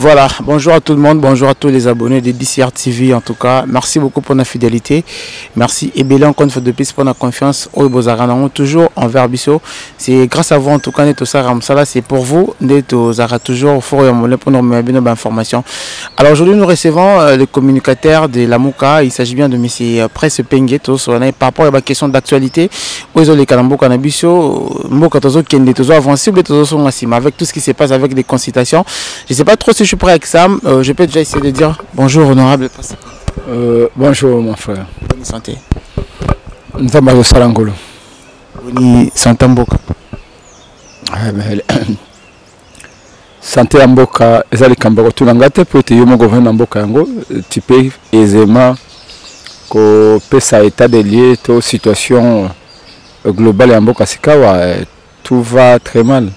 Voilà, bonjour à tout le monde, bonjour à tous les abonnés de DCR TV en tout cas. Merci beaucoup pour la fidélité. Merci et bien encore une fois de plus pour la confiance. Toujours envers Bissot. C'est grâce à vous en tout cas, c'est pour vous. Toujours pour nous mettre d'informations. Alors aujourd'hui nous recevons le communicateur de la Mouka. Il s'agit bien de M. Presse Pengueto par rapport à la question d'actualité. Avec tout ce qui se passe avec les consultations. Je ne sais pas trop si je suis prêt avec ça. Je peux déjà essayer de dire bonjour honorable. Bonjour mon frère. Bonne santé. Nous sommes au Salangolo. Bonne santé Mboka. Santé Mboka, ezali kambako tunangate pour te yomo gouvernement Mboka yango, tu peux aisément ko pesa état des lieux, to situation globale ya Mboka sikawa, tout va très mal.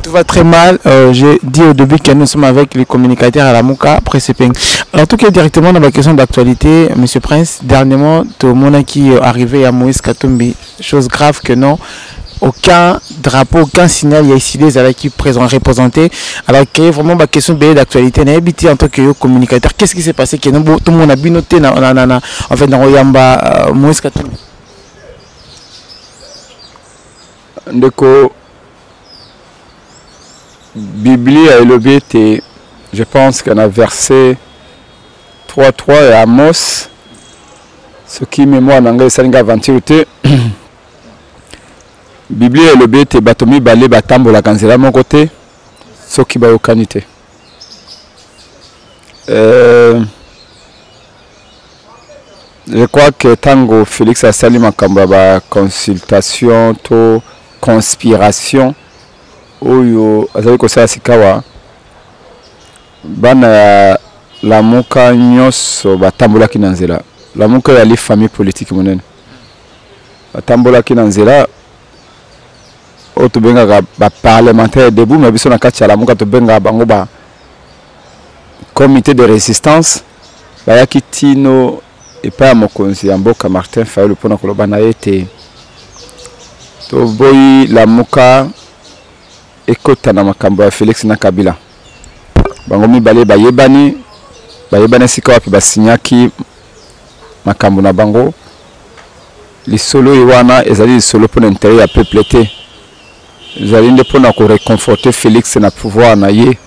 Tout va très mal. J'ai dit au début que nous sommes avec les communicateurs à la Mouka, Presse Peng. Alors, tout cas, directement dans la question d'actualité, Monsieur Prince, dernièrement, tout le monde qui est arrivé à Moïse Katumbi, chose grave que non, aucun drapeau, aucun signal, il y a ici des qui présent représentés. Alors, qu'il y a vraiment la question d'actualité, en tant que communicateur, qu'est-ce qui s'est passé que tout le monde a bien noté en fait, dans Oyamba, Moïse Katumbi. Ndeko Bibli a élevé, je pense qu'on a versé 3.3 et Amos, ce qui mémoire n'anglais salinga aventure. Bibli a élevé, batomi balé batambo la kanzela mon côté, ce qui va au canité. Je crois que Tango Félix a sali makamba consultation, to conspiration. Oyo azali kosala sikawa bana ya Lamuka nyonso batambolaki na nzela. Lamuka yali famille politique monene batambolaki na nzela oyo tobengaka baparlementaire debout, mais biso na kati ya Lamuka tobengaka bango ba comité de résistance. Bayaki tino epai ya mokonzi ya mboka Martin Fayulu mpona koloba na ye te toboyi Lamuka ekota na makambo ya Félix na Kabila. Bango mibale bayebani sika wapi basinyaki makambo na bango. Lisolo iwana ezali lisolo pona intérêt ya peuple te. Ezali nde pona ko réconforter Félix na pouvoir na ye.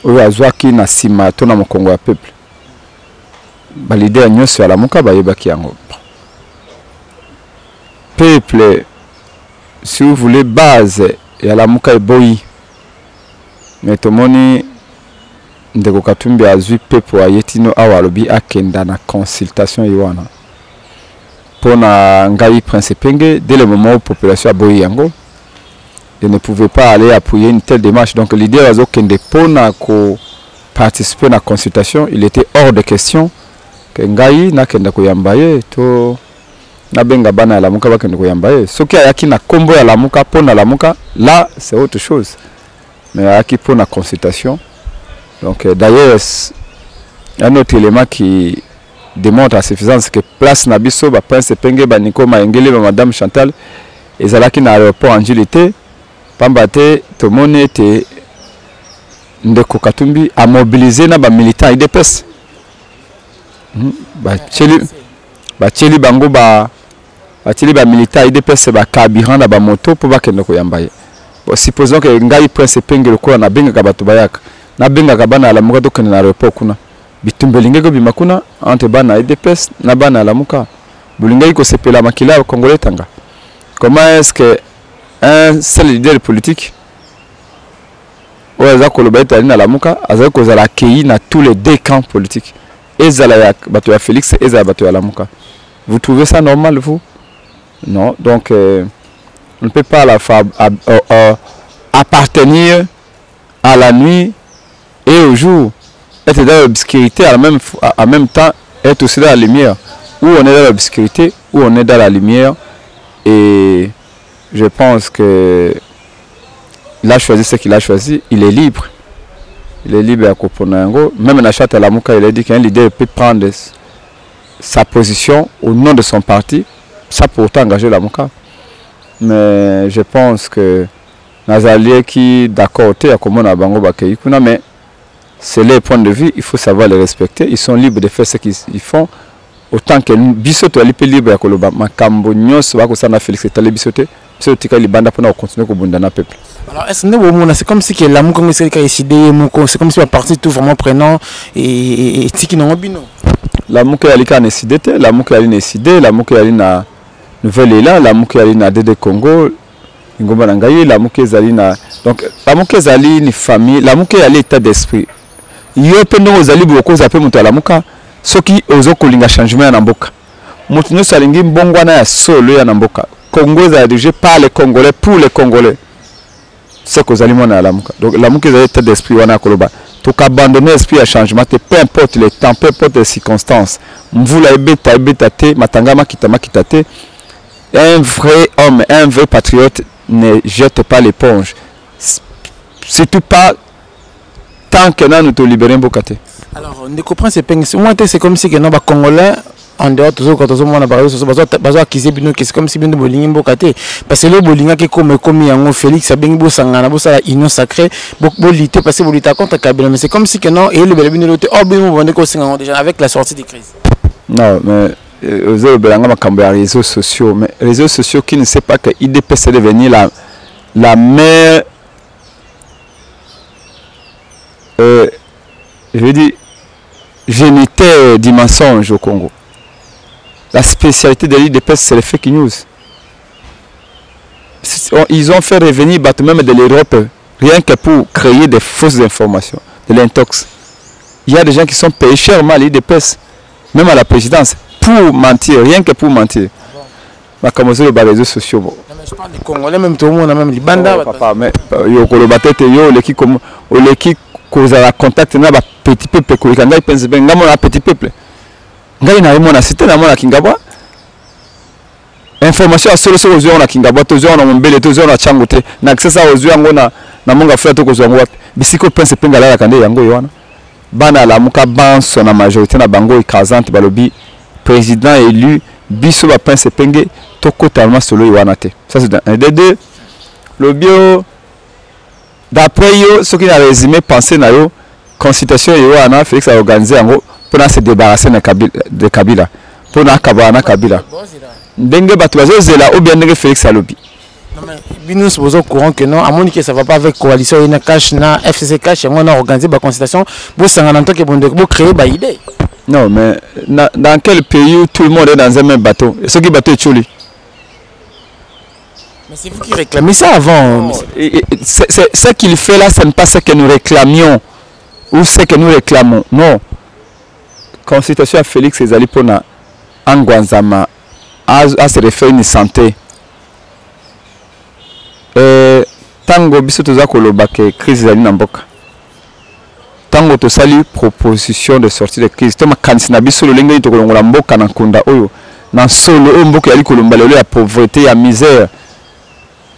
Oyo azwaki na sima to na mokongo ya peuple. Ba leader nyonso ya Lamuka bayebaki yango. Peuple, si vous voulez base et à la Mouka et Boyi. Mais tout le monde ndeko Katumbi a vu pepo a yetino awalobi akenda na consultation iwana. Pour na ngai Prince Penge, dès le moment où la population a Boyi yango, ils ne pouvaient pas aller appuyer une telle démarche. Donc l'idée a kende pour na ko participer à la consultation, il était hors de question que ngai na kenda ko yambaye to na benga bana ya Lamuka bakende ko yambaye. Soki ayaki na kombo ya Lamuka pona Lamuka, là c'est autre chose. Mais ayaki pona consultation. Donc d'ailleurs un autre élément qui démontre à suffisance que place na biso ba Prince Penge ba Nico Maengele ba Madame Chantal ezalaki na aéroport Angilité pambate to monete ndeko Katumbi a mobilisé na ba militants IDPS. Ba cheli bango ba batili ba militaire IDPS ba carburant na ba moto pour ba kende ko yambaye. Bon, supposons que ngai Prince Penge lokola na benga bato bayaka na benga bana la Lamuka to kende na aéroport kuna bitumbelinge ko bimakuna entre bana IDPS na bana la Lamuka bulinga ko sepela makila congolais tanga. Comment est-ce que un seul leader politique oza koloba etali na Lamuka azali ko zala kei na tous les deux camps politiques ezala ya bato ya Félix ezala bato ya Lamuka? Vous trouvez ça normal vous? Non, donc on ne peut pas appartenir à la nuit et au jour, être dans l'obscurité en même temps être aussi dans la lumière. Ou on est dans l'obscurité, ou on est dans la lumière. Et je pense que il a choisi ce qu'il a choisi, il est libre. Il est libre à Koponango. Même dans Chata Lamuka, il a dit qu'un leader peut prendre sa position au nom de son parti. Ça pour autant engager Lamuka. Mais je pense que Nazalier qui d'accord à comment on a bango bakei kuna, mais c'est leur point de vue, il faut savoir les respecter. Ils sont libres de faire ce qu'ils font. Autant que bisoto ali pe libre ya koloba makambo nyos ba ko sana Félix Etale bisoté bisoto ka libanda pona continuer ko bundana peuple. Alors est-ce que c'est comme si que la Moukongo c'est décidé c'est comme si la partie tout vraiment prenant et tiki non bino. La Mouké ali ka décidé la Mouké ali décidé la Mouké ali na nouvelle élan la Mouké ali na DD Congo ngomba ngai la Mouké zali na donc la Mouké zali ni famille la Mouké ali état d'esprit yo pe no zali boko za pe muto la Mouka soki ozo kolinga changement na mboka mutu no salingi mbongwana ya solo ya na mboka Congo za dirigé par les Congolais pour les Congolais c'est que zali mona la Mouka donc la Mouka zali état d'esprit wana koloba to abandonner l'esprit à changement peu importe le temps peu importe les circonstances mvula ebeta te matanga makita te un vrai homme un vrai patriote ne jette pas l'éponge surtout pas tant que nous te libérons Bokate. Alors, on comprend c'est comme si que non, Congolais, en dehors de tout, quand on a parlé, c'est comme si bien de Bolingi Bokate. Parce que le Bolinga qui comme Yango Félix, a bien beau sangana, beau ça, union sacrée, beau lutter, parce que vous luttez contre Kabila. Mais c'est comme si que non, et le Belabine l'autre, oh, bien, on va déjà avec la sortie des crises. Non, mais aux réseaux sociaux, mais les réseaux sociaux qui ne savent pas que IDPS est devenir la meilleure. Je veux dire, géniteur du mensonge au Congo. La spécialité de l'IDPS, c'est les fake news. Ils ont fait revenir même de l'Europe, rien que pour créer des fausses informations, de l'intox. Il y a des gens qui sont payés chèrement à l'IDPS, même à la présidence, pour mentir, rien que pour mentir. Mais comme les réseaux sociaux. Non, mais je parle des Congolais, même tout le monde, même les bandas. Papa, mais l'équipe kozala contact na ba petit peuple ko ikanga ipenze benga mona petit peuple ngai na mona cité na mona kingabwa information a solo solo zo na kingabwa to zo na mbele to zo na changote na access a zo yango na monga frère to ko zo yango bisiko pense penga la kande yango yona bana la muka banso na majorité na bango ikazante balobi président élu biso ba pense penge to totalement solo yona te ça c'est un de deux le bio. D'après eux, ce qui a résumé, pensé na yo, consultation Yoana, Félix a organisé pour se débarrasser de Kabila. Pour na Kabila. Dengue Batouazo Zela ou bien Dengue Félix Alobi. Non mais, nous sommes au courant que non, à mon que ça va pas avec coalition, il y a cash, na FCC cash, et on a organisé la consultation pour créer une idée. Non, mais dans quel pays où tout le monde est dans un même bateau? Ce qui bateau est Tchouli. Mais c'est vous qui réclamez ça avant. Ce qu'il fait là, ce n'est pas ce que nous réclamions ou ce que nous réclamons. Non. Consultation à Félix Ezali Pona Angwanzama à se refaire une santé. Tango biso toza koloba ke crise ezali na mboka. Tango to sali proposition de sortie de crise. Toma kanisi na biso lolenge to kolongola mboka na nkunda oyo na solo oyo mboka yali kolomba lelo ya pauvreté ya misère.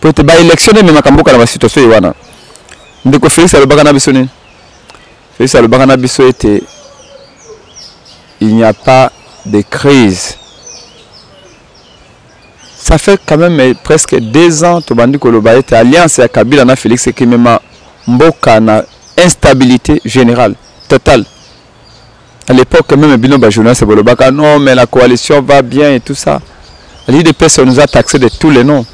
Pour te électionner même makamboka na situation yiwana. Ndeko Félix alobaka na biso ni. Félix alobaka na biso était il n'y a pas de crise. Ça fait quand même presque 2 ans que Bandi Koloba était alliance à Kabila na Félix qui même mboka na instabilité générale totale. À l'époque même Bino journaliste Bolobaka non mais la coalition va bien et tout ça. L'IDPS nous a taxé de tous les noms.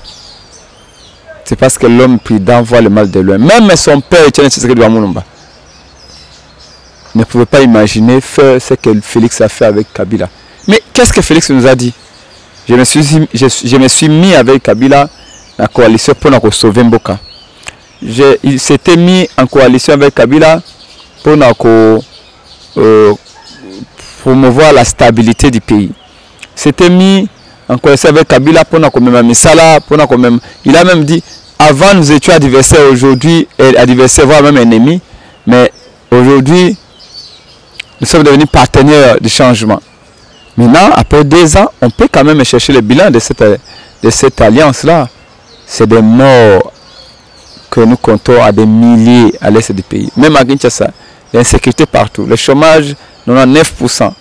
C'est parce que l'homme prudent voit le mal de loin. Même son père Etienne Tshisekedi Wamulumba ne pouvait pas imaginer faire ce que Félix a fait avec Kabila. Mais qu'est-ce que Félix nous a dit? Je me suis mis avec Kabila la coalition pour nous sauver Mboka. Il s'était mis en coalition avec Kabila pour promouvoir la stabilité du pays. S'était mis en coalition avec Kabila pour nous même Misala, pour nous même. Il a même dit avant nous étions adversaires, aujourd'hui adversaires voire même ennemis, mais aujourd'hui nous sommes devenus partenaires du changement. Maintenant, après 2 ans, on peut quand même chercher le bilan de cette alliance-là. C'est des morts que nous comptons à des milliers à l'est du pays. Même à Kinshasa, l'insécurité partout, le chômage, 99%.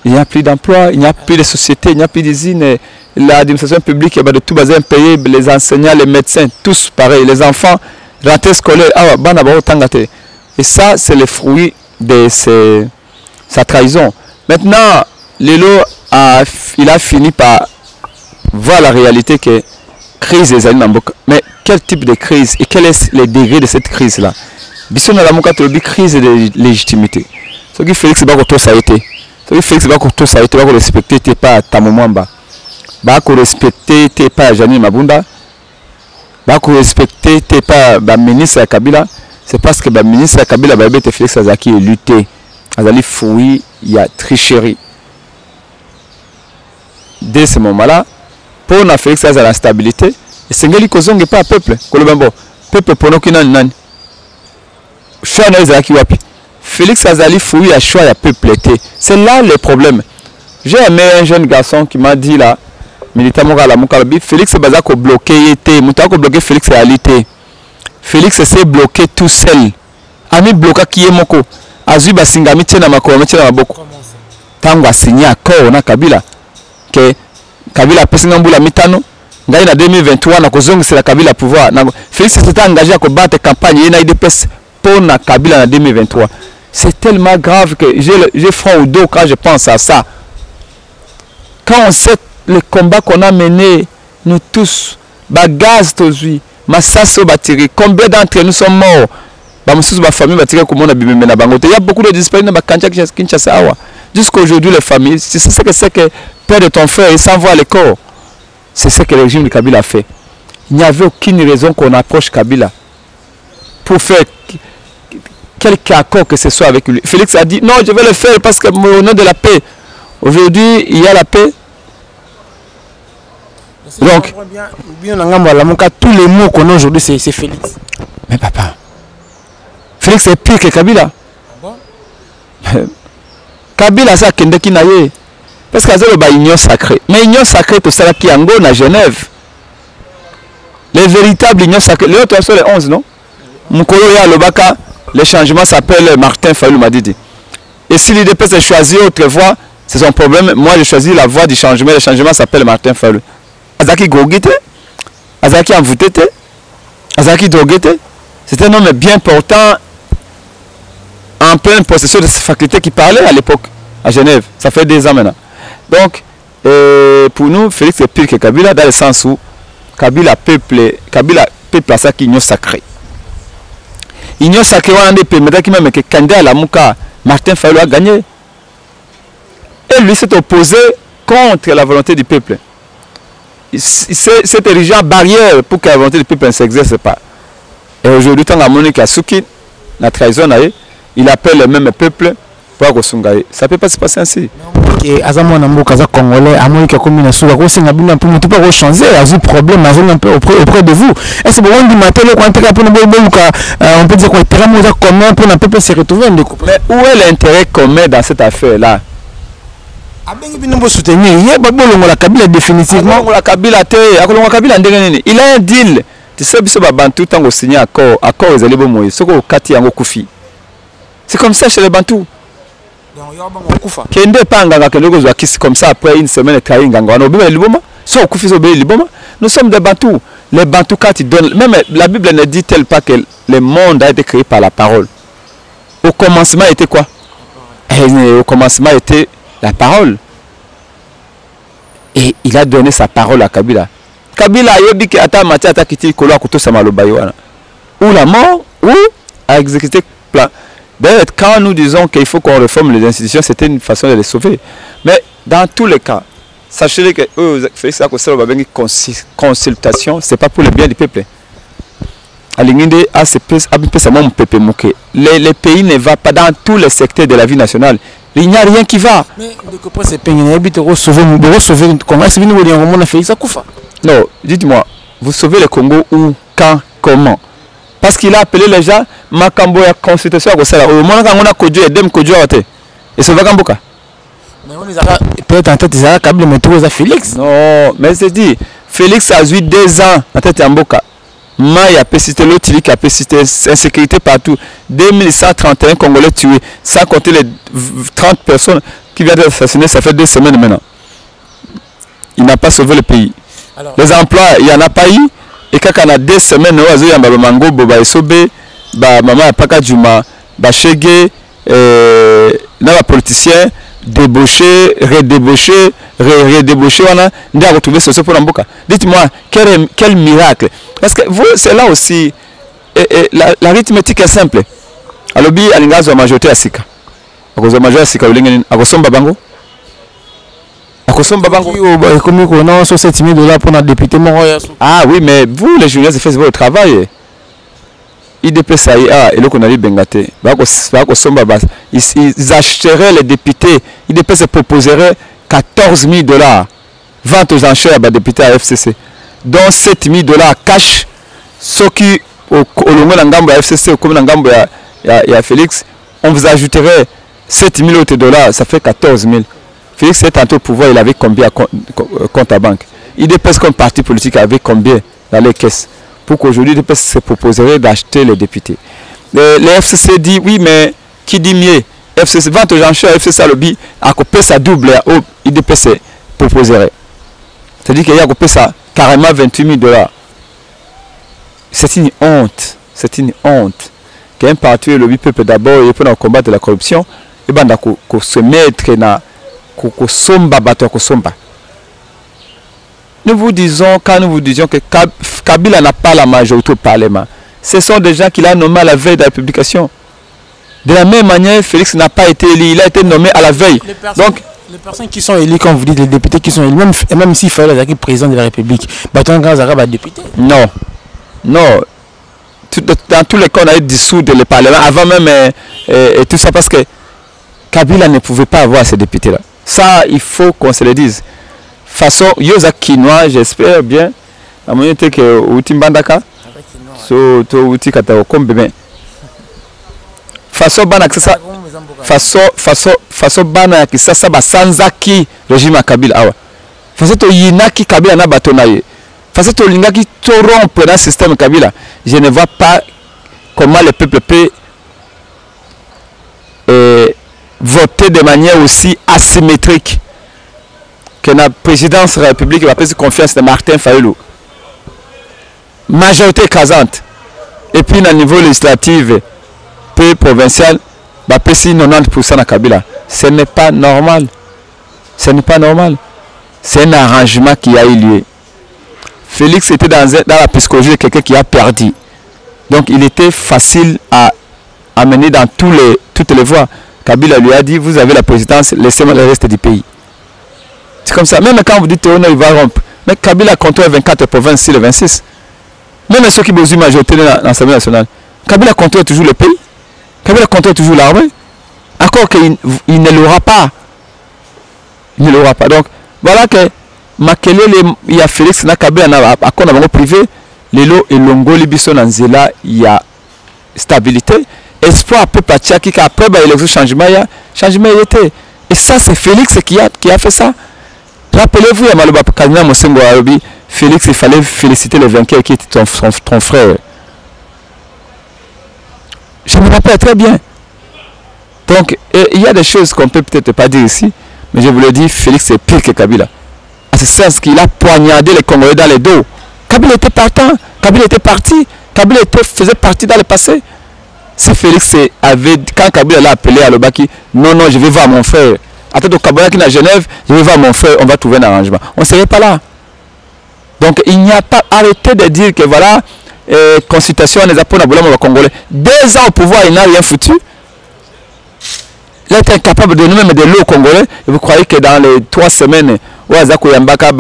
Il n'y a plus d'emploi, il n'y a plus de sociétés, il n'y a plus d'usines. L'administration publique, il y a de tout bazin payé, les enseignants, les médecins, tous pareils. Les enfants, rentrée scolaire, Et ça, c'est le fruit de sa trahison. Maintenant, Lelo il a fini par voir la réalité que crise des années. Mais quel type de crise et quel est le degré de cette crise-là? Bisson a la crise de légitimité. Ce qui Félix Bakoto ça a été. Ce qui Félix Bakoto ça a été, va respecter tes pas Tamomwamba. Va respecter tes pas Janine Mabunda. Va respecter tes pas ministre Kabila. C'est parce que le ministre Kabila va être Félix Azaki est lutté. Azali fouille, il y a tricherie. Dès ce moment-là, pour na Félix Azali la stabilité, et c'est ngeli kozonge pas peuple. Kolobambo, peuple pour nous qui n'en nan. Choix na Azaki wapi. Félix Azali fouille à choix à peuple été. C'est là le problème. J'ai aimé un jeune garçon qui m'a dit là, militant moral à Mukalabi, Félix Bazako bloqué était, Moutako bloqué Félix Réalité. Félix s'est bloqué tout seul. Ami bloqué qui est moko. Azui basingami tena makolo tena maboko. Tango a signé accord na Kabila que Kabila pesinga mbula mitano ngai na 2023 na kozonga c'est la Kabila pouvoir. Félix s'était engagé à combattre campagne na IDPS pour na Kabila en 2023. C'est tellement grave que j'ai froid au dos quand je pense à ça. Quand on sait le combat qu'on a mené nous tous, bagaz tozui Massasso Batiri, combien d'entre nous sont morts? Famille Batiri, comment on a bimé na bangote. Il y a beaucoup de disparus dans Bakanja Kinshasa. Jusqu'à aujourd'hui, les familles, c'est ce que c'est que père de ton frère, il s'envoie le corps. C'est ce que le régime de Kabila a fait. Il n'y avait aucune raison qu'on approche Kabila pour faire quelque accord que ce soit avec lui. Félix a dit non, je vais le faire parce que au nom de la paix. Aujourd'hui, il y a la paix. Donc, tous les mots qu'on a aujourd'hui, c'est Félix. Mais papa, Félix est pire que Kabila. Bon? Kabila, ça kende ki naye. Parce que c'est une union sacrée. Mais union sacrée, tout ça qui est en Angola, à Genève. Les véritables unions sacrées. Les autres, c'est les 11, non? Mukolo ya Lobaka, le changement s'appelle Martin Fayulu Madidi. Et si l'IDPS a choisi autre voie, c'est son problème. Moi, j'ai choisi la voie du changement. Le changement s'appelle Martin Fayulu. Azaki Gogite, Azaki Amvoutete, Azaki Dogete, c'est un homme bien portant en pleine possession de ses facultés qui parlait à l'époque à Genève. Ça fait 2 ans maintenant. Donc, pour nous, Félix est pire que Kabila dans le sens où Kabila peuple à ça qui union sacrée. Union sacrée, on a des pays qui même que Kandé à la Mouka, Martin Fayulu a gagné. Et lui s'est opposé contre la volonté du peuple. C'est érigé en barrière pour que la volonté du peuple ne s'exerce pas. Et aujourd'hui, tant que Monique Asuki, la trahison, il appelle le même peuple pour Gosungaye. Ça ne peut pas se passer ainsi. Et Azamon Namboka Congolais, Amonique Komina Souga, Gosinabina, pour ne pas changer, il y a un problème un peu auprès de vous. Est-ce que vous matin, on peut dire qu'on est très commun pour un peuple se retrouver? Mais où est l'intérêt commun dans cette affaire-là? Définitivement. Il a un deal. Tu sais, Bantou, tant qu'on signe accord, ils allaient bon, c'est comme ça chez les Bantous. Kende Panga, comme ça après une semaine, nous sommes des Bantous. Les Bantous, quand ils donnent, même la Bible ne dit-elle pas que le monde a été créé par la parole. Au commencement était quoi? Au commencement était la parole. Et il a donné sa parole à Kabila. Kabila a dit que Ata Matia Ata Kiti Kolo a Kuto Samalobayoana. Ou la mort, ou à exécuter plan. D'ailleurs, quand nous disons qu'il faut qu'on réforme les institutions, c'était une façon de les sauver. Mais dans tous les cas, sachez que Félix Akoselo va une consultation, ce n'est pas pour le bien du peuple. Le pays ne va pas dans tous les secteurs de la vie nationale. Il n'y a rien qui va. Mais non, dites-moi, vous sauvez le Congo où, quand, comment? Parce qu'il a appelé les gens, Makambo ya consultation à Gosala. Au moment où on a conduit, Edem Kodjo à Ote. Et c'est Vakamboka. Mais on est peut-être en tête, ils ont câblé, mais tout à Félix. Non, mais c'est dit, Félix a eu 2 ans en tête à Mboka. Maya a persisté, l'autre qui a persisté, insécurité partout. 2131 Congolais tués, sans compter les 30 personnes qui viennent d'être assassinées, ça fait 2 semaines maintenant. Il n'a pas sauvé le pays. Alors, les emplois, il n'y en a pas eu. Et quand on a 2 semaines, il y a Mango, Boba Esobe, Maman Paka Djuma, bachege na ba politiciens débauché, redébauché, redébauché, on a retrouvé ce pour mboka. Dites-moi, quel miracle. Parce que vous, c'est là aussi, l'arithmétique est simple. Alobi, alingazo majorité à Sika. Akozo majorité à Sika, akosomba bango. Akosomba bango. Comme on a 7 000 $ pour notre député. Ah oui, mais vous, les journalistes, faites votre travail. IDPSAIA et le qu'on a dit Bengate, ils achèteraient les députés, IDP se proposerait 14 000 $, vente aux enchères à députés à FCC, dont 7 000 $ cash, ceux qui au long de la FCC, comme dans la Félix, on vous ajouterait 7 000 $, ça fait 14 000. Félix est tantôt au pouvoir, il avait combien compte à banque? IDP comme parti politique avait combien dans les caisses? Pour qu'aujourd'hui, l'IDP se proposerait d'acheter les députés. Les FCC dit oui, mais qui dit mieux? FCC, vente aux enchères, FCC lobby, à couper ça double, l'IDP se proposerait. C'est-à-dire qu'il y a coupé ça carrément 28 000 $. C'est une honte. C'est une honte. Qu'un parti, le lobby peut d'abord, il peut combattre la corruption, et bien qu'on se mettre dans somba bateau somba. Nous vous disons, quand nous vous disions que Kabila n'a pas la majorité au Parlement, ce sont des gens qu'il a nommés à la veille de la publication. De la même manière, Félix n'a pas été élu, il a été nommé à la veille. Donc, les personnes qui sont élues, comme vous dites, les députés qui sont élus, même s'il fallait être président de la République, Bâton Grand Zara va député. Non. Non. Dans tous les cas, on a dissoudre le Parlement avant même et tout ça parce que Kabila ne pouvait pas avoir ces députés-là. Ça, il faut qu'on se le dise. Façon yoza quinoa, j'espère bien la moyenne que outi mbandaka so to outi kata kombe mais façon bana que ça façon bana qui ça ba sanzaki régime Kabila awa façon to yinaki Kabila na batonaye façon to lingaki to rompre dans système Kabila. Je ne vois pas comment le peuple peut voter de manière aussi asymétrique que la présidence de la République va prendre confiance de Martin Fayulu. Majorité écrasante. Et puis, au niveau législatif, peu provincial, va passer 90% à Kabila. Ce n'est pas normal. Ce n'est pas normal. C'est un arrangement qui a eu lieu. Félix était dans la psychologie de quelqu'un qui a perdu. Donc, il était facile à amener dans toutes les voies. Kabila lui a dit, vous avez la présidence, laissez-moi le reste du pays. C'est comme ça. Même quand vous dites qu'il va rompre, mais Kabila contrôle 24 provinces sur les 26. Même ceux qui ont une majorité dans l'Assemblée nationale, Kabila contrôle toujours le pays. Kabila contrôle toujours l'armée. Encore qu'il ne l'aura pas. Il ne l'aura pas. Donc, voilà que Makele, il y a Félix, il y a Kabila, il y a privé, Lelo et Longo, il y a stabilité. Espoir peut partir qui après l'élection changement, il y a changement. Et ça, c'est Félix qui a fait ça. Rappelez-vous, il y a Maloba Kadina Mosengo Arobi, Félix, il fallait féliciter le vainqueur qui était ton frère. Je me rappelle très bien. Donc, il y a des choses qu'on peut peut-être pas dire ici, mais je vous le dis, Félix est pire que Kabila. À ce sens qu'il a poignardé les Congolais dans les dos. Kabila était partant, Kabila était parti, Kabila faisait partie dans le passé. Si Félix avait, quand Kabila l'a appelé à Lobaki, non, je vais voir mon frère. Attends, au Kabila qui est à Genève, je vais voir mon frère, on va trouver un arrangement. On ne serait pas là. Donc il n'y a pas, arrêtez de dire que voilà, consultation des apports au Congolais. 2 ans au pouvoir, il n'a rien foutu. Il est incapable de nous-mêmes de l'eau au Congolais. Et vous croyez que dans les 3 semaines, Ouazako Yambaka,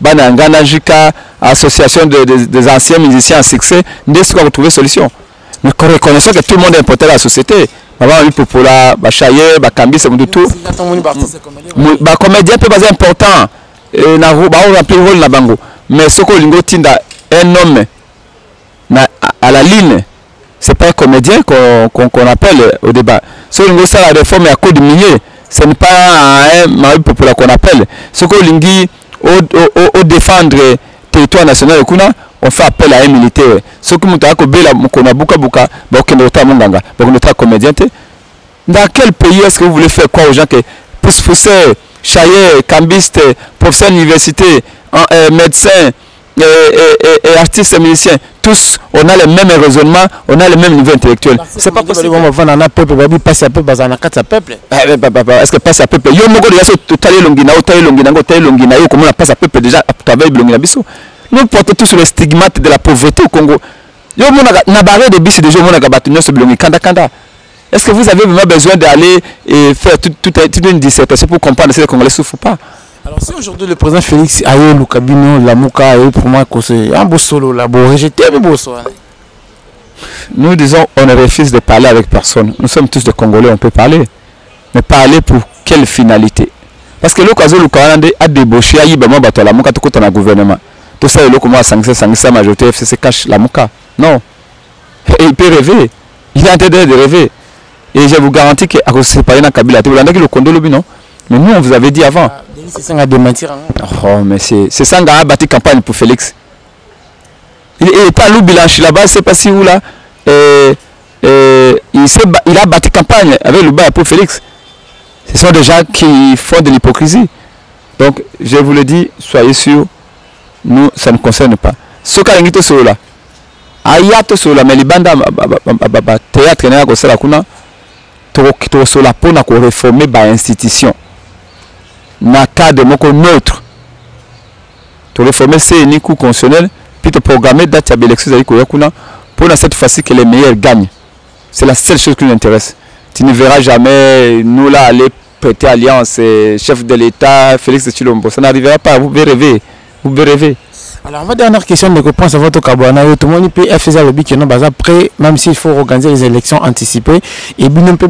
Banangana, Jika, association des anciens musiciens en succès, nous avons trouvé solution. Nous reconnaissons que tout le monde est important à la société. Avant, Popola, Bachaye, Bakambi, c'est tout. Les comédiens peuvent être importants. Ils ont rempli le rôle de Bango. Mais ce qu'on tinda un homme à la ligne, ce n'est pas un comédien qu'on appelle au débat. Ce qu'on a la réforme à cause de minier, ce n'est pas un mari populaire qu'on appelle. Ce qu'on a défendre le territoire national, on fait appel à un militaire. Ce que nous avons comédien. Dans quel pays est-ce que vous voulez faire quoi aux gens que pousseurs, chahiers, cambistes, professeurs d'université, médecins, et artistes et musiciens, tous, on a le même raisonnement, on a le même niveau intellectuel. C'est pas possible. On va vendre un peuple, on va passer un peu dans un peuple. Est-ce que passe à peuple? Yo moko déjà tout tailler longina, yo comment on passe à peuple déjà à travers longina biso. Nous portons tous le stigmate de la pauvreté au Congo. Yo mona na barre de bis de jo mona gabatu nyoso bilongi kanda. Est-ce que vous avez vraiment besoin d'aller et faire toute une dissertation pour comprendre si les Congolais souffrent pas? Alors si aujourd'hui le président Félix Ayo Lukabino Lamuka et pour moi c'est un beau solo là, bon rejeté un beau solo. Nous disons on refuse de parler avec personne. Nous sommes tous des Congolais, on peut parler. Mais parler pour quelle finalité? Parce que le Kazo Lukarande a débauché à Yibama Bato Lamuka tout côté dans le gouvernement. Tout ça, le comment Sangsa majorité FCC cache Lamuka. Non. Et il peut rêver. Il est en train de rêver. Et je vous garantis qu'à cause de séparer dans Kabila, tu avez le Kondo Lobi, non? Mais nous, on vous avait dit avant. C'est ça à démentir. Oh, mais c'est ça qui a bâti campagne pour Félix. Il n'est pas Lou Bilanchi là-bas, c'est pas si où là. Il a bâti campagne avec Louba pour Félix. Ce sont des gens qui font de l'hypocrisie. Donc, je vous le dis, soyez sûrs, nous, ça ne concerne pas. Ce cas est sur là. Ayato sur la mais les bandes théâtre n'a pas la kuna to sur la pour réformer ba institution. Na cadre moko neutre. To réformer c'est ni coup constitutionnel puis te programmer date à l'élection za kuna pour cette fois-ci que les meilleurs gagnent. C'est la seule chose qui nous intéresse. Tu ne verras jamais nous là aller prêter alliance chef de l'État Félix Tshilombo. Ça n'arrivera pas, vous pouvez rêver. Vous pouvez rêver. Alors, ma dernière question, je pense à votre Kabouana. Tout le monde peut faire le but après, même s'il faut organiser les élections anticipées. Et bien, on peut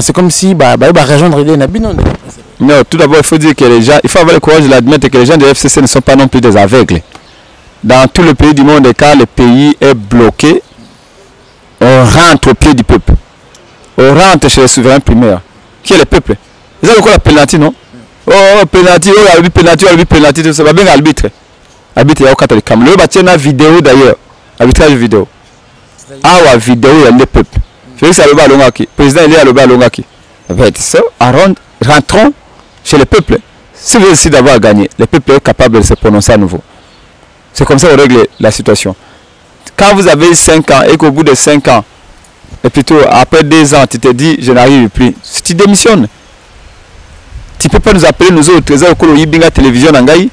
c'est comme si rejoindre les Nabinon. Non, tout d'abord, il faut dire que les gens, il faut avoir le courage de l'admettre que les gens de FCC ne sont pas non plus des aveugles. Dans tout le pays du monde, quand le pays est bloqué, on rentre au pied du peuple. On rentre chez les souverains primaires. Qui est le peuple? Ils ont encore la pénalty, non? Oh, pénalty, pénalty, ça va bien arbitre. Arbitre ya okata likam. Le bâti na vidéo d'ailleurs. Arbitrage vidéo. Awa vidéo ya le peuple. Félix Aloba Longaki. Président Elie Aloba Longaki. Rentrons chez le peuple. Si vous décidez d'avoir gagné, le peuple est capable de se prononcer à nouveau. C'est comme ça qu'on règle la situation. Quand vous avez 5 ans et qu'au bout de 5 ans, et plutôt après 2 ans, tu te dis je n'arrive plus, si tu démissionnes, tu ne peux pas nous appeler nous autres, les autres qui télévision Nangaï.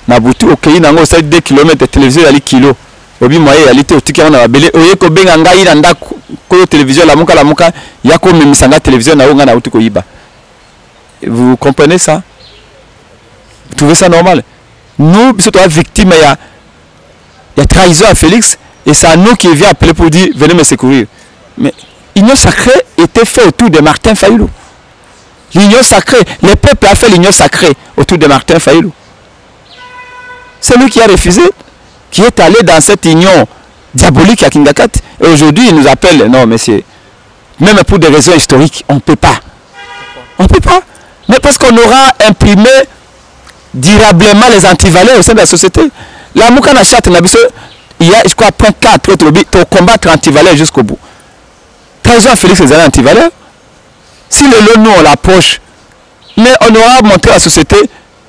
Nabutu okei nango sa 2 km de télévision yali kilo obi moye yali te otika na babele oye ko benga ngai na ndako ko télévision la muka yako memisanga télévision na onga na utu ko yiba. Vous comprenez ça? Vous trouvez ça normal? Nous sommes victimes il y a trahison à Félix et c'est à nous qui vient appeler pour dire venez me secourir. Mais l'union sacrée était faite autour de Martin Fayulu. L'union sacrée, le peuple a fait l'union sacrée autour de Martin Fayulu. C'est lui qui a refusé, qui est allé dans cette union diabolique à Kingakat. Et aujourd'hui, il nous appelle. Non, monsieur, même pour des raisons historiques, on ne peut pas. On ne peut pas. Mais parce qu'on aura imprimé durablement les antivaleurs au sein de la société. La Moukana Chat, il y a, je crois, point 4, pour combattre antivaleurs jusqu'au bout. Trahison à Félix les antivaleurs. Si le lot, nous, on l'approche, mais on aura montré à la société,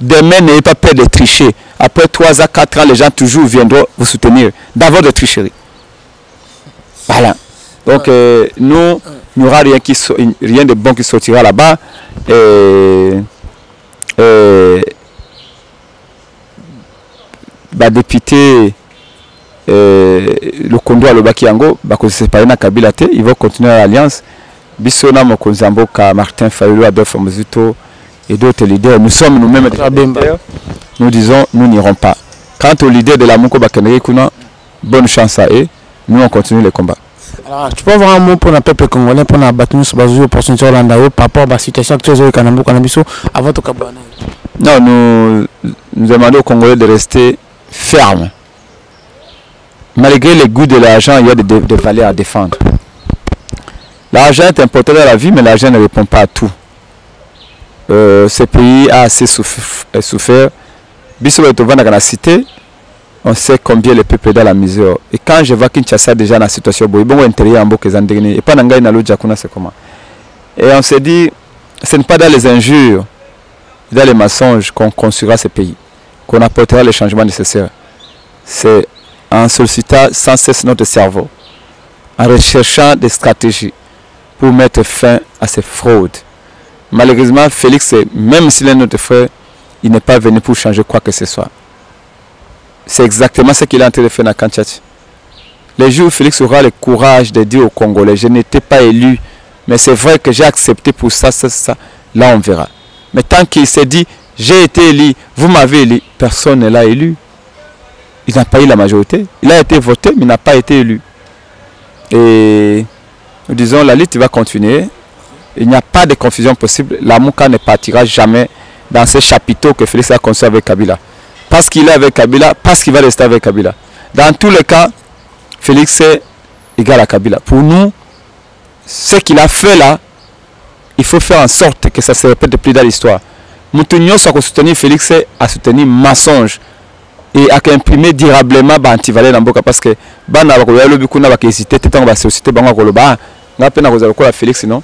demain, n'ayez pas peur de tricher. Après 3 à 4 ans, les gens toujours viendront vous soutenir d'avoir de tricherie. Voilà. Donc, nous, il n'y aura rien de bon qui sortira là-bas. Député, le Kondo à l'Obakiango, c'est pas une Kabila, ils vont continuer l'alliance. Bissona Mokonzamboka, Martin Fayulu, Adolphe Mozuto et d'autres leaders. Nous sommes nous-mêmes des leaders. Nous disons, nous n'irons pas. Quant aux leaders de la Moko Bakenere Kuna, bonne chance à eux. Nous, on continue le combat. Alors, tu peux avoir un mot pour le peuple congolais, pour la bataille sur la opportunité par rapport à la situation actuelle au Kanambo Kanabiso avant tout Kabana? Non, nous demandons aux Congolais de rester fermes. Malgré les goûts de l'argent, il y a des valeurs à défendre. L'argent est important dans la vie, mais l'argent ne répond pas à tout. Ce pays a assez souffert. Dans la cité, on sait combien le peuple est dans la misère. Et quand je vois Kinshasa déjà dans la situation, et pas c'est comment. Et on s'est dit, ce n'est pas dans les injures, dans les mensonges qu'on construira ce pays, qu'on apportera les changements nécessaires. c'est en sollicitant sans cesse notre cerveau, en recherchant des stratégies pour mettre fin à ces fraudes. Malheureusement, Félix, même s'il est notre frère, il n'est pas venu pour changer quoi que ce soit. C'est exactement ce qu'il est en train de faire dans Kanchati. Les jours où Félix aura le courage de dire aux Congolais, je n'étais pas élu, mais c'est vrai que j'ai accepté pour ça, là on verra. Mais tant qu'il s'est dit, j'ai été élu, vous m'avez élu, personne ne l'a élu. Il n'a pas eu la majorité. Il a été voté, mais il n'a pas été élu. Et nous disons, la lutte va continuer. Il n'y a pas de confusion possible. La Mouka ne partira jamais dans ce chapiteau que Félix a construit avec Kabila. Parce qu'il est avec Kabila, parce qu'il va rester avec Kabila. Dans tous les cas, Félix est égal à Kabila. Pour nous, ce qu'il a fait là, il faut faire en sorte que ça ne se répète plus dans l'histoire. Moutounio soit soutenir Félix a soutenu mensonge et a imprimé durablement antivalé dans Boka parce que bana bakolo bikuna bakesité tant ba société bango koloba ngapena kozala ko la Félix non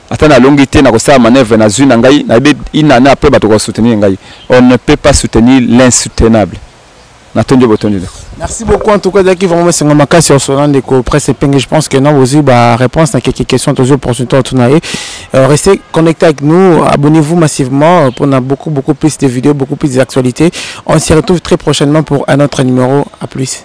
atana longité na kosala manœuvre na zuna ngai na be inana après bato ko soutenir ngai. On ne peut pas soutenir l'insoutenable. Merci beaucoup en tout cas d'être vraiment sur ma case sur ce de presse et je pense que nous aussi réponse à quelques questions toujours pour ce temps tourner. Restez connectés avec nous, abonnez-vous massivement pour beaucoup plus de vidéos, beaucoup plus d'actualités. On s'y retrouve très prochainement pour un autre numéro. À plus.